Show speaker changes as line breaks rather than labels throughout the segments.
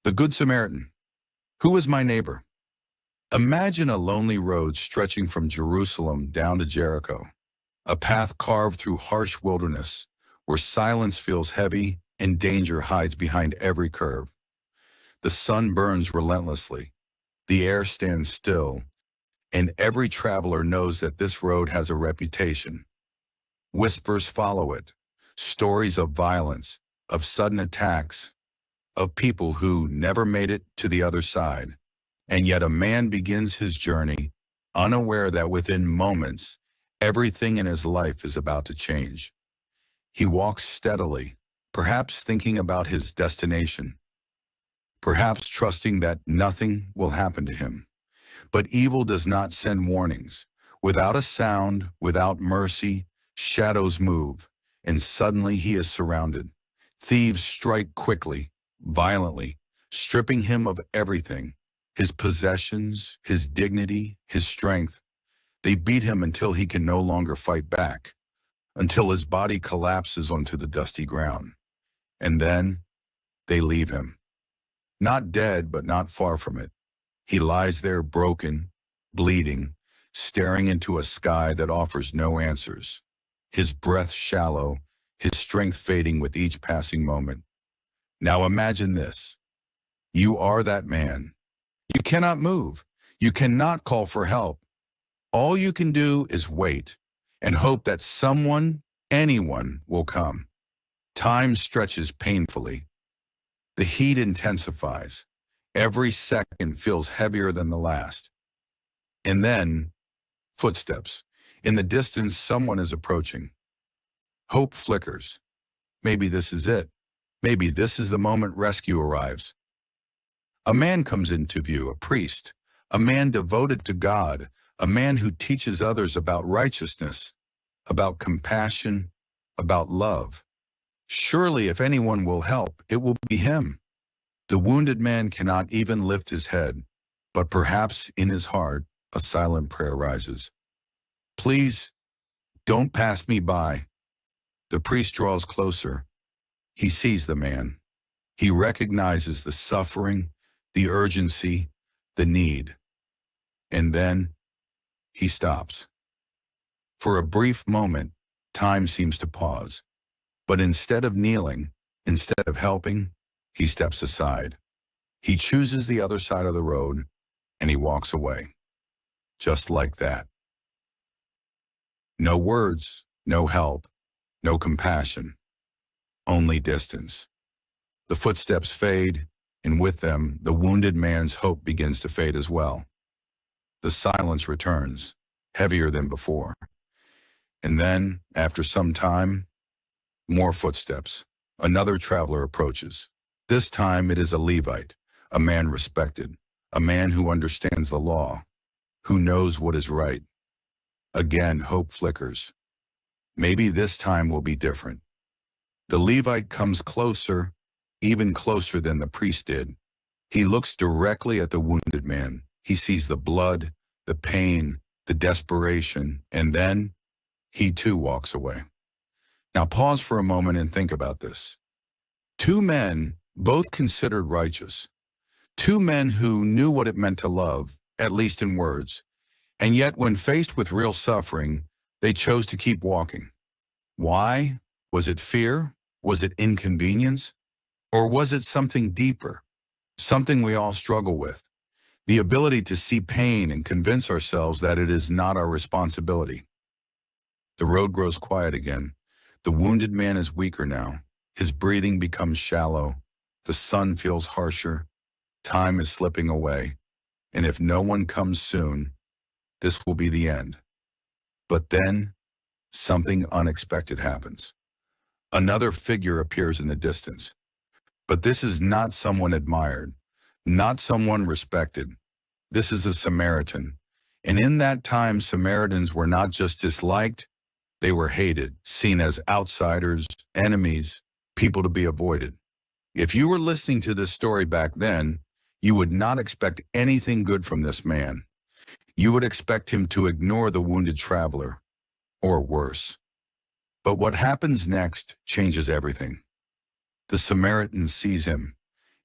The Good Samaritan. Who is my neighbor? Imagine a lonely road stretching from Jerusalem down to Jericho, a path carved through harsh wilderness where silence feels heavy and danger hides behind every curve. The sun burns relentlessly, the air stands still, and every traveler knows that this road has a reputation. Whispers follow it, stories of violence, of sudden attacks, of people who never made it to the other side. And yet a man begins his journey, unaware that within moments, everything in his life is about to change. He walks steadily, perhaps thinking about his destination, perhaps trusting that nothing will happen to him. But evil does not send warnings. Without a sound, without mercy, shadows move, and suddenly he is surrounded. Thieves strike quickly, violently, stripping him of everything, his possessions, his dignity, his strength. They beat him until he can no longer fight back, until his body collapses onto the dusty ground. And then they leave him. Not dead, but not far from it. He lies there broken, bleeding, staring into a sky that offers no answers. His breath shallow, his strength fading with each passing moment. Now imagine this. You are that man. You cannot move. You cannot call for help. All you can do is wait and hope that someone, anyone, will come. Time stretches painfully. The heat intensifies. Every second feels heavier than the last. And then, footsteps. In the distance, someone is approaching. Hope flickers. Maybe this is it. Maybe this is the moment rescue arrives. A man comes into view, a priest, a man devoted to God, a man who teaches others about righteousness, about compassion, about love. Surely if anyone will help, it will be him. The wounded man cannot even lift his head, but perhaps in his heart, a silent prayer rises. Please, don't pass me by. The priest draws closer. He sees the man. He recognizes the suffering, the urgency, the need. And then he stops. For a brief moment, time seems to pause. But instead of kneeling, instead of helping, he steps aside. He chooses the other side of the road, and he walks away. Just like that. No words, no help, no compassion, only distance. The footsteps fade, and with them, the wounded man's hope begins to fade as well. The silence returns, heavier than before. And then, after some time, more footsteps. Another traveler approaches. This time it is a Levite, a man respected, a man who understands the law, who knows what is right. Again, hope flickers. Maybe this time will be different. The Levite comes closer, even closer than the priest did. He looks directly at the wounded man. He sees the blood, the pain, the desperation, and then he too walks away. Now pause for a moment and think about this. Two men, both considered righteous. Two men who knew what it meant to love, at least in words. And yet when faced with real suffering, they chose to keep walking. Why? Was it fear? Was it inconvenience? Or was it something deeper? Something we all struggle with. The ability to see pain and convince ourselves that it is not our responsibility. The road grows quiet again. The wounded man is weaker now. His breathing becomes shallow. The sun feels harsher. Time is slipping away. And if no one comes soon, this will be the end. But then, something unexpected happens. Another figure appears in the distance. But this is not someone admired, not someone respected. This is a Samaritan. And in that time, Samaritans were not just disliked, they were hated, seen as outsiders, enemies, people to be avoided. If you were listening to this story back then, you would not expect anything good from this man. You would expect him to ignore the wounded traveler, or worse. But what happens next changes everything. The Samaritan sees him,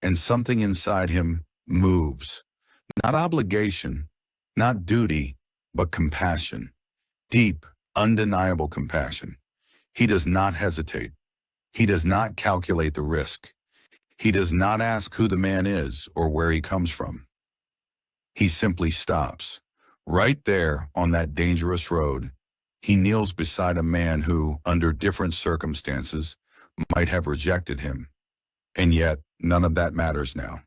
and something inside him moves. Not obligation, not duty, but compassion. Deep, undeniable compassion. He does not hesitate. He does not calculate the risk. He does not ask who the man is or where he comes from. He simply stops. Right there on that dangerous road, he kneels beside a man who, under different circumstances, might have rejected him. And yet, none of that matters now.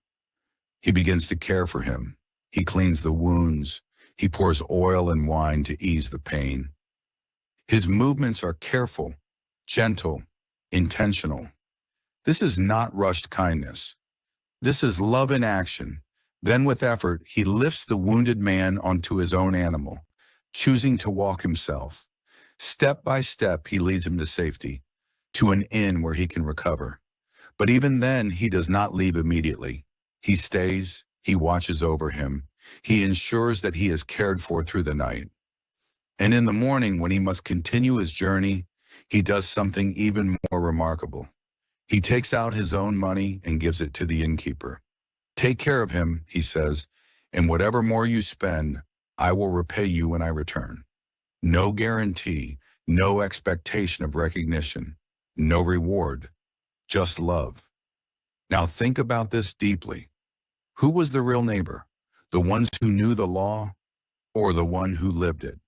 He begins to care for him. He cleans the wounds. He pours oil and wine to ease the pain. His movements are careful, gentle, intentional. This is not rushed kindness. This is love in action. Then with effort, he lifts the wounded man onto his own animal, choosing to walk himself. Step by step, he leads him to safety, to an inn where he can recover. But even then, he does not leave immediately. He stays, he watches over him. He ensures that he is cared for through the night. And in the morning, when he must continue his journey, he does something even more remarkable. He takes out his own money and gives it to the innkeeper. "Take care of him," he says, "and whatever more you spend, I will repay you when I return." No guarantee, no expectation of recognition, no reward, just love. Now think about this deeply. Who was the real neighbor? The ones who knew the law or the one who lived it?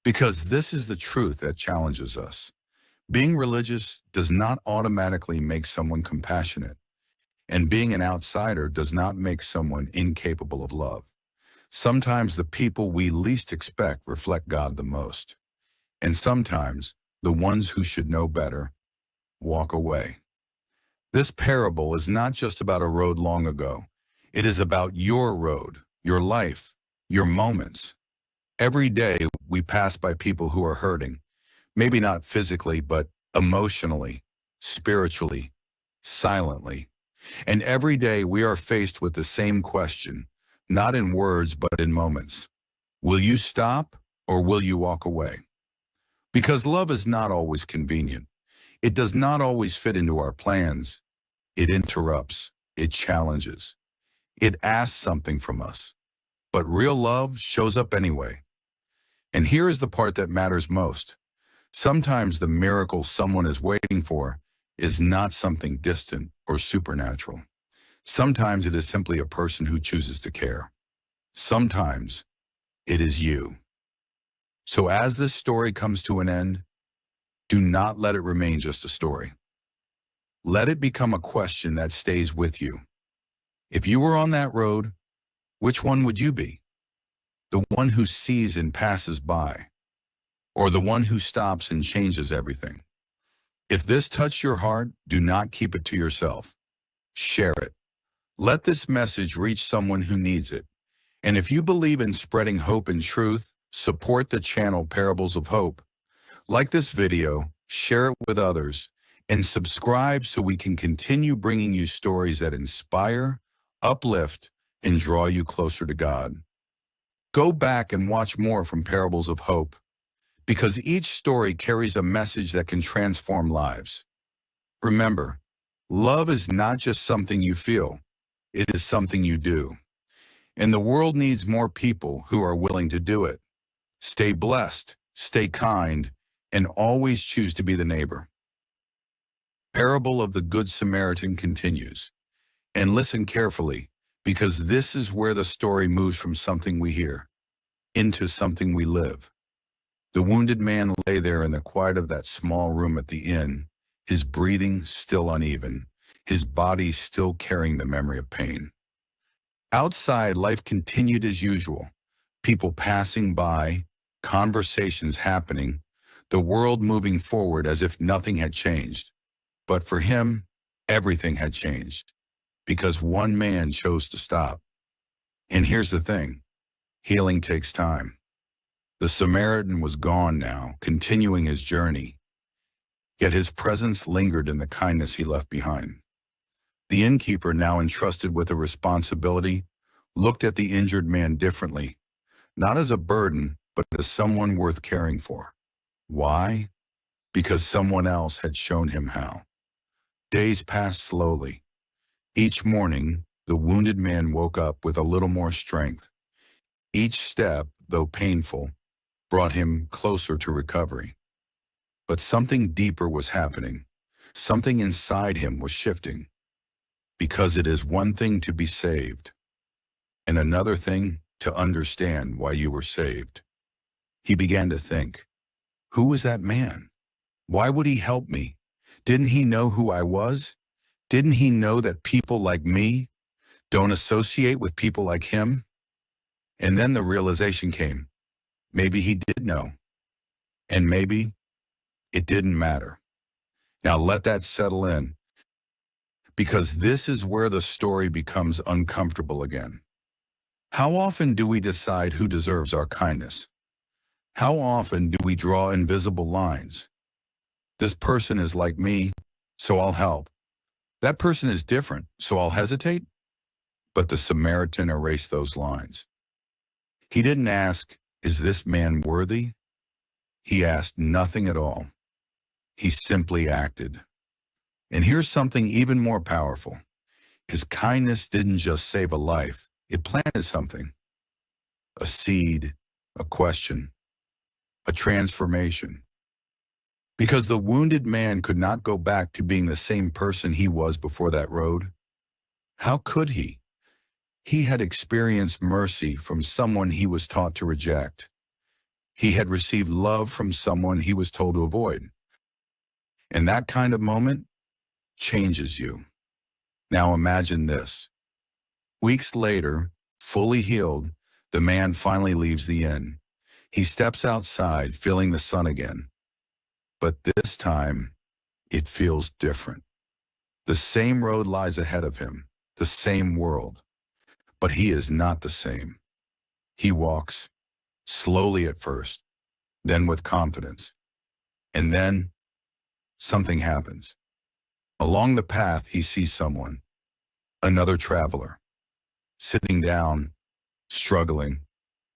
Because this is the truth that challenges us. Being religious does not automatically make someone compassionate, and being an outsider does not make someone incapable of love. Sometimes the people we least expect reflect God the most, and sometimes the ones who should know better walk away. This parable is not just about a road long ago. It is about your road, your life, your moments. Every day we pass by people who are hurting, maybe not physically, but emotionally, spiritually, silently. And every day we are faced with the same question, not in words, but in moments. Will you stop or will you walk away? Because love is not always convenient. It does not always fit into our plans. It interrupts. It challenges. It asks something from us. But real love shows up anyway. And here is the part that matters most. Sometimes the miracle someone is waiting for is not something distant or supernatural. Sometimes it is simply a person who chooses to care. Sometimes it is you. So as this story comes to an end, do not let it remain just a story. Let it become a question that stays with you. If you were on that road, which one would you be? The one who sees and passes by, or the one who stops and changes everything? If this touched your heart, do not keep it to yourself. Share it. Let this message reach someone who needs it. And if you believe in spreading hope and truth, support the channel Parables of Hope. Like this video, share it with others, and subscribe so we can continue bringing you stories that inspire, uplift, and draw you closer to God. Go back and watch more from Parables of Hope, because each story carries a message that can transform lives. Remember, love is not just something you feel, it is something you do. And the world needs more people who are willing to do it. Stay blessed, stay kind, and always choose to be the neighbor. Parable of the Good Samaritan continues. And listen carefully, because this is where the story moves from something we hear into something we live. The wounded man lay there in the quiet of that small room at the inn, his breathing still uneven, his body still carrying the memory of pain. Outside, life continued as usual. People passing by, conversations happening, the world moving forward as if nothing had changed. But for him, everything had changed, because one man chose to stop. And here's the thing, healing takes time. The Samaritan was gone now, continuing his journey, yet his presence lingered in the kindness he left behind. The innkeeper, now entrusted with a responsibility, looked at the injured man differently, not as a burden, but as someone worth caring for. Why? Because someone else had shown him how. Days passed slowly. Each morning, the wounded man woke up with a little more strength. Each step, though painful, brought him closer to recovery. But something deeper was happening. Something inside him was shifting. Because it is one thing to be saved, and another thing to understand why you were saved. He began to think, who was that man? Why would he help me? Didn't he know who I was? Didn't he know that people like me don't associate with people like him? And then the realization came. Maybe he did know. And maybe it didn't matter. Now let that settle in, because this is where the story becomes uncomfortable again. How often do we decide who deserves our kindness? How often do we draw invisible lines? This person is like me, so I'll help. That person is different, so I'll hesitate. But the Samaritan erased those lines. He didn't ask, is this man worthy? He asked nothing at all. He simply acted. And here's something even more powerful. His kindness didn't just save a life, it planted something. A seed, a question, a transformation. Because the wounded man could not go back to being the same person he was before that road. How could he? He had experienced mercy from someone he was taught to reject. He had received love from someone he was told to avoid. And that kind of moment changes you. Now imagine this. Weeks later, fully healed, the man finally leaves the inn. He steps outside, feeling the sun again. But this time, it feels different. The same road lies ahead of him, the same world. But he is not the same. He walks, slowly at first, then with confidence. And then, something happens. Along the path, he sees someone, another traveler, sitting down, struggling,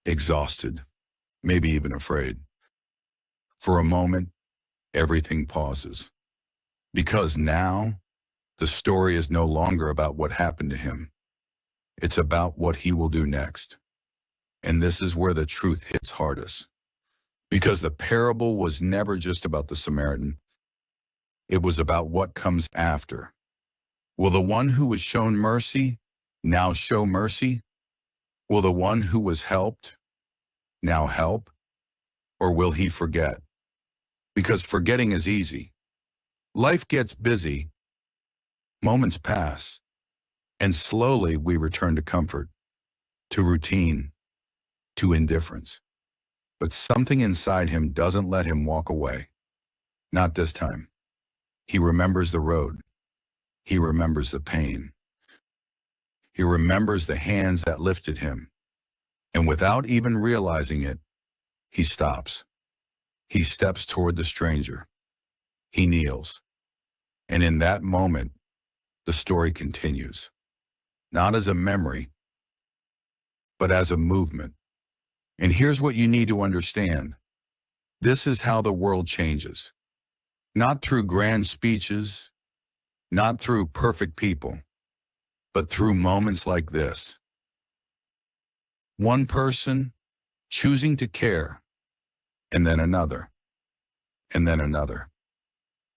exhausted, maybe even afraid. For a moment, everything pauses. Because now, the story is no longer about what happened to him. It's about what he will do next. And this is where the truth hits hardest. Because the parable was never just about the Samaritan. It was about what comes after. Will the one who was shown mercy now show mercy? Will the one who was helped now help? Or will he forget? Because forgetting is easy. Life gets busy, moments pass, and slowly we return to comfort, to routine, to indifference. But something inside him doesn't let him walk away. Not this time. He remembers the road. He remembers the pain. He remembers the hands that lifted him. And without even realizing it, he stops. He steps toward the stranger. He kneels. And in that moment, the story continues. Not as a memory, but as a movement. And here's what you need to understand. This is how the world changes. Not through grand speeches, not through perfect people, but through moments like this. One person choosing to care, and then another, and then another,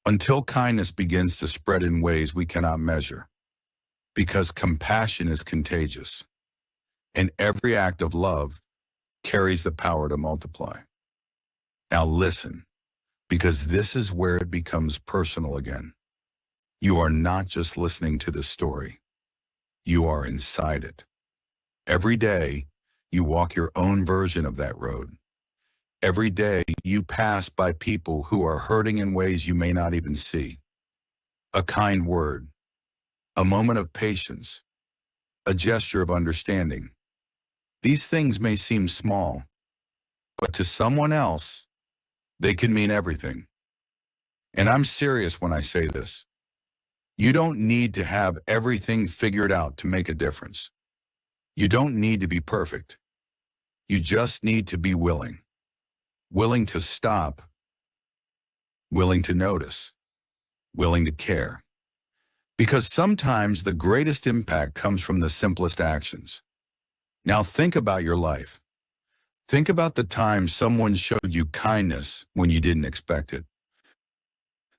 until kindness begins to spread in ways we cannot measure. Because compassion is contagious, and every act of love carries the power to multiply. Now listen, because this is where it becomes personal again. You are not just listening to this story. You are inside it. Every day, you walk your own version of that road. Every day, you pass by people who are hurting in ways you may not even see. A kind word, a moment of patience, a gesture of understanding. These things may seem small, but to someone else, they can mean everything. And I'm serious when I say this. You don't need to have everything figured out to make a difference. You don't need to be perfect. You just need to be willing. Willing to stop. Willing to notice. Willing to care. Because sometimes the greatest impact comes from the simplest actions. Now think about your life. Think about the time someone showed you kindness when you didn't expect it.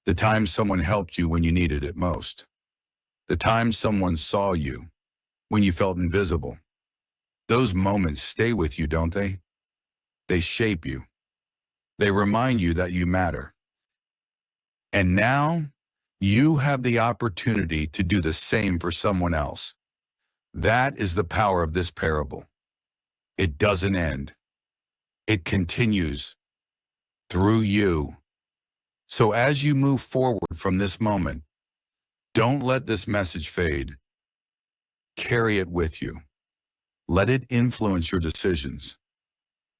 The time someone helped you when you needed it most. The time someone saw you when you felt invisible. Those moments stay with you, don't they? They shape you. They remind you that you matter. And now, you have the opportunity to do the same for someone else. That is the power of this parable. It doesn't end. It continues through you. So as you move forward from this moment, don't let this message fade. Carry it with you. Let it influence your decisions.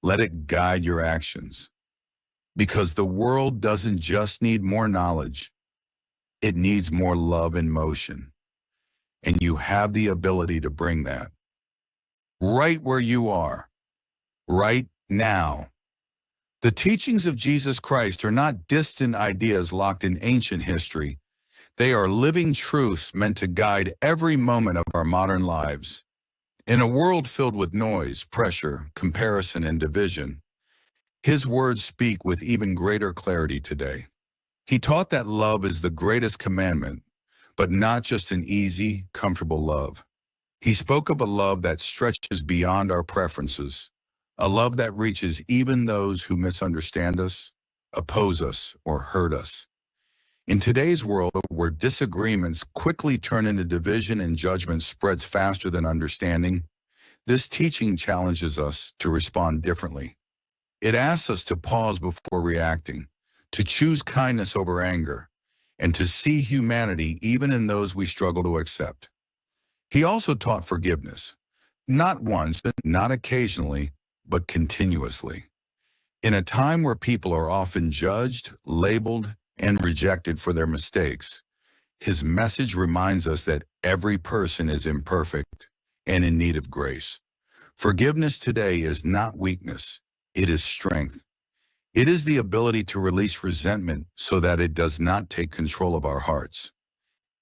Let it guide your actions. Because the world doesn't just need more knowledge. It needs more love and motion. And you have the ability to bring that. Right where you are. Right now. The teachings of Jesus Christ are not distant ideas locked in ancient history. They are living truths meant to guide every moment of our modern lives. In a world filled with noise, pressure, comparison, and division, his words speak with even greater clarity today. He taught that love is the greatest commandment, but not just an easy, comfortable love. He spoke of a love that stretches beyond our preferences, a love that reaches even those who misunderstand us, oppose us, or hurt us. In today's world, where disagreements quickly turn into division and judgment spreads faster than understanding, this teaching challenges us to respond differently. It asks us to pause before reacting, to choose kindness over anger, and to see humanity even in those we struggle to accept. He also taught forgiveness, not once, not occasionally, but continuously. In a time where people are often judged, labeled, and rejected for their mistakes, his message reminds us that every person is imperfect and in need of grace. Forgiveness today is not weakness, it is strength. It is the ability to release resentment so that it does not take control of our hearts.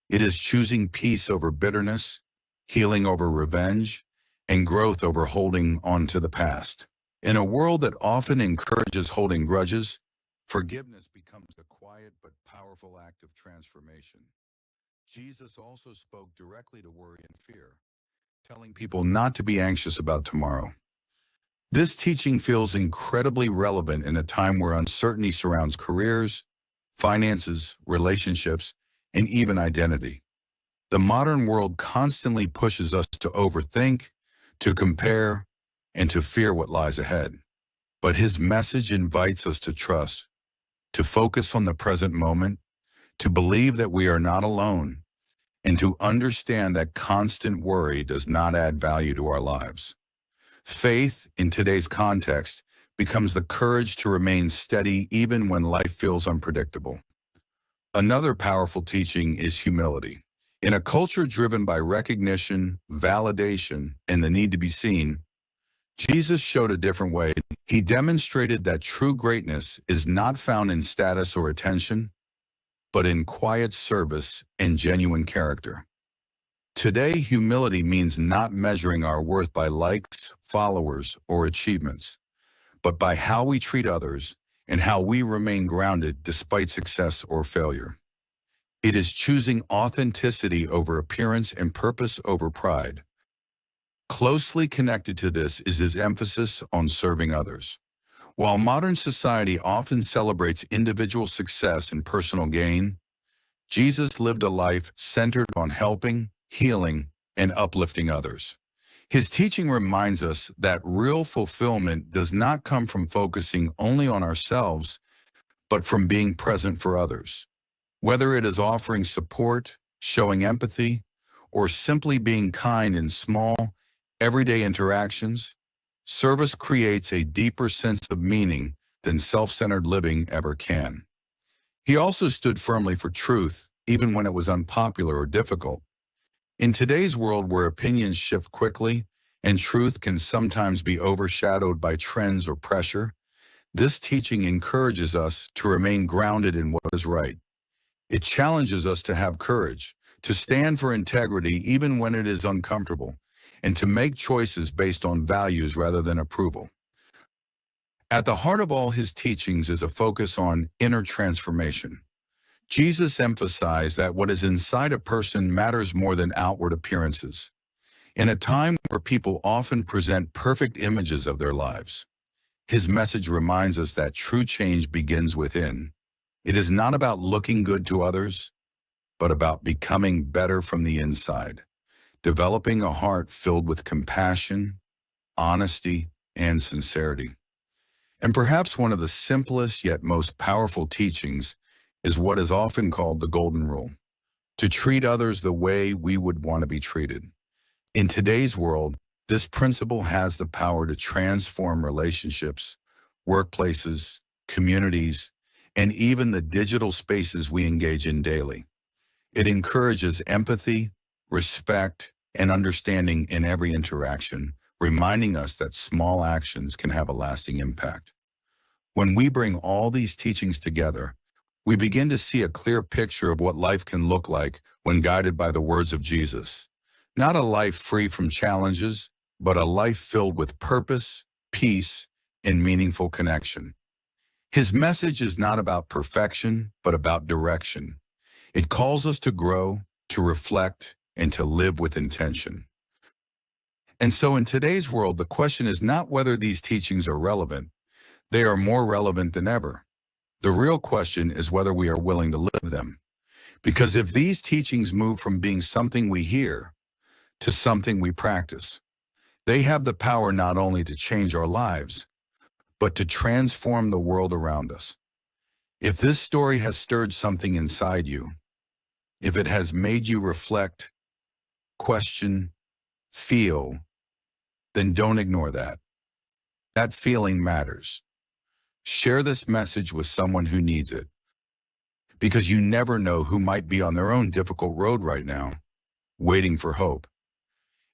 It is choosing peace over bitterness, healing over revenge, and growth over holding on to the past. In a world that often encourages holding grudges, forgiveness becomes a quiet but powerful act of transformation. Jesus also spoke directly to worry and fear, telling people not to be anxious about tomorrow. This teaching feels incredibly relevant in a time where uncertainty surrounds careers, finances, relationships, and even identity. The modern world constantly pushes us to overthink, to compare, and to fear what lies ahead. But his message invites us to trust, to focus on the present moment, to believe that we are not alone, and to understand that constant worry does not add value to our lives. Faith, in today's context, becomes the courage to remain steady even when life feels unpredictable. Another powerful teaching is humility. In a culture driven by recognition, validation, and the need to be seen, Jesus showed a different way. He demonstrated that true greatness is not found in status or attention, but in quiet service and genuine character. Today, humility means not measuring our worth by likes, followers, or achievements, but by how we treat others and how we remain grounded despite success or failure. It is choosing authenticity over appearance and purpose over pride. Closely connected to this is his emphasis on serving others. While modern society often celebrates individual success and personal gain, Jesus lived a life centered on helping, healing, and uplifting others. His teaching reminds us that real fulfillment does not come from focusing only on ourselves, but from being present for others. Whether it is offering support, showing empathy, or simply being kind in small, everyday interactions, service creates a deeper sense of meaning than self-centered living ever can. He also stood firmly for truth, even when it was unpopular or difficult. In today's world where opinions shift quickly and truth can sometimes be overshadowed by trends or pressure, this teaching encourages us to remain grounded in what is right. It challenges us to have courage, to stand for integrity even when it is uncomfortable, and to make choices based on values rather than approval. At the heart of all his teachings is a focus on inner transformation. Jesus emphasized that what is inside a person matters more than outward appearances. In a time where people often present perfect images of their lives, his message reminds us that true change begins within. It is not about looking good to others, but about becoming better from the inside, developing a heart filled with compassion, honesty, and sincerity. And perhaps one of the simplest yet most powerful teachings is what is often called the golden rule: to treat others the way we would want to be treated. In today's world, this principle has the power to transform relationships, workplaces, communities, and even the digital spaces we engage in daily. It encourages empathy, respect, and understanding in every interaction, reminding us that small actions can have a lasting impact. When we bring all these teachings together, we begin to see a clear picture of what life can look like when guided by the words of Jesus. Not a life free from challenges, but a life filled with purpose, peace, and meaningful connection. His message is not about perfection, but about direction. It calls us to grow, to reflect, and to live with intention. And so in today's world, the question is not whether these teachings are relevant. They are more relevant than ever. The real question is whether we are willing to live them. Because if these teachings move from being something we hear to something we practice, they have the power not only to change our lives, but to transform the world around us. If this story has stirred something inside you, if it has made you reflect, question, feel, then don't ignore that. That feeling matters. Share this message with someone who needs it, because you never know who might be on their own difficult road right now, waiting for hope.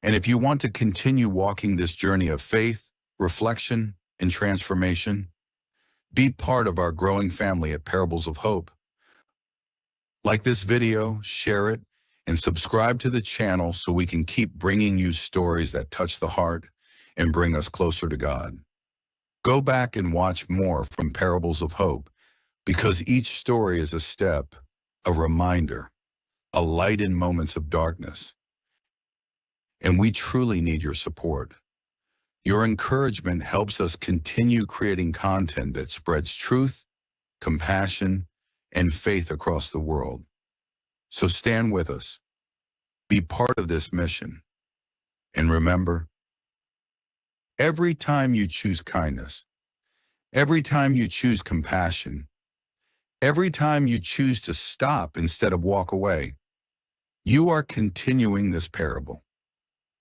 And if you want to continue walking this journey of faith, reflection, and transformation, be part of our growing family at Parables of Hope. Like this video, share it, and subscribe to the channel so we can keep bringing you stories that touch the heart and bring us closer to God. Go back and watch more from Parables of Hope, because each story is a step, a reminder, a light in moments of darkness. And we truly need your support. Your encouragement helps us continue creating content that spreads truth, compassion, and faith across the world. So stand with us. Be part of this mission. And remember, every time you choose kindness, every time you choose compassion, every time you choose to stop instead of walk away, you are continuing this parable.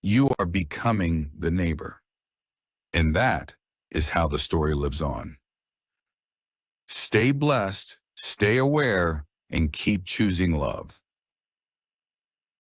You are becoming the neighbor. And that is how the story lives on. Stay blessed, stay aware, and keep choosing love.